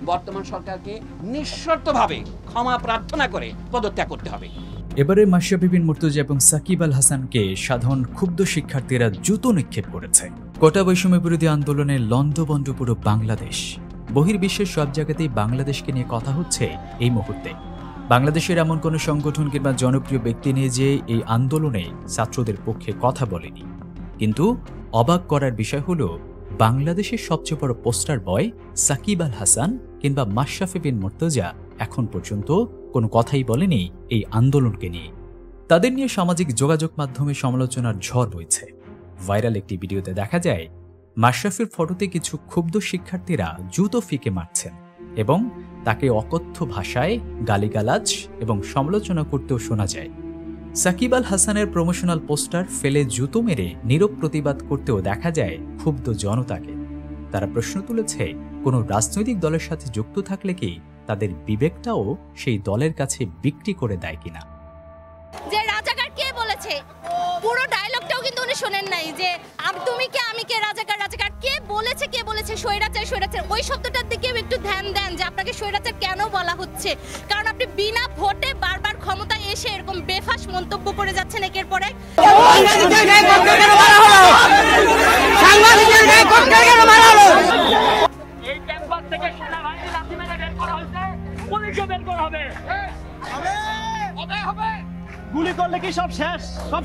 বর্তমান সরকারকে নিঃশর্তভাবে ক্ষমা প্রার্থনা করে পদত্যাগ করতে হবে। এবারে মাশরাফি বিন মুর্তজা এবং সাকিব আল হাসানকে সাধারণ ক্ষুব্ধ শিক্ষার্থীরা জুতো নিক্ষেপ করেছে। কোটা বৈষম্য বিরোধী আন্দোলনে লন্ডভন্ড পুরো বাংলাদেশ। বহির্বিশ্বের সব জায়গাতেই বাংলাদেশকে নিয়ে কথা হচ্ছে এই মুহূর্তে। বাংলাদেশের এমন কোনো সংগঠন কিংবা জনপ্রিয় ব্যক্তি নেই যে এই আন্দোলনে ছাত্রদের পক্ষে কথা বলেনি। কিন্তু অবাক করার বিষয় হলো, বাংলাদেশের সবচেয়ে বড় পোস্টার বয় সাকিব আল হাসান কিংবা মাশরাফি বিন মুর্তজা এখন পর্যন্ত কোনো কথাই বলেনি এই আন্দোলনকে নিয়ে। তাদের নিয়ে সামাজিক যোগাযোগ মাধ্যমে সমালোচনার ঝড় বইছে। ভাইরাল একটি ভিডিওতে দেখা যায় মাশরাফির ফটোতে কিছু ক্ষুব্ধ শিক্ষার্থীরা জুতো ফিকে মারছেন এবং তাকে অকথ্য ভাষায় গালিগালাজ এবং সমালোচনা করতেও শোনা যায়। সাকিব আল হাসানের প্রমোশনাল পোস্টার ফেলে জুতো মেরে নীরব প্রতিবাদ করতেও দেখা যায় ক্ষুব্ধ জনতাকে। তারা প্রশ্ন তুলেছে, কোনো রাজনৈতিক দলের সাথে যুক্ত থাকলে কি তাদের বিবেকটাও সেই দলের কাছে বিক্রি করে দেয় কিনা। যে রাজাকার কে বলেছে, পুরো ডায়লগটাও কিন্তু উনি শোনেন নাই। যে তুমি কে, আমি কে, রাজাকার রাজাকার কে বলেছে স্বৈরাচার স্বৈরাচার, ওই শব্দটার দিকে একটু ধ্যান দেন যে আপনাকে স্বৈরাচার কেন বলা হচ্ছে। কারণ আপনি বিনা ভোটে বারবার ক্ষমতায় এসে এরকম বেফাস মন্তব্য করে যাচ্ছেন একের পর এক। এই ক্যাম্পাস থেকে সেনাবাহিনী লাঠি মেরে বের করা হয়েছে, পুলিশও বের করা হবে। গুলি করলে কি সব শেষ? সব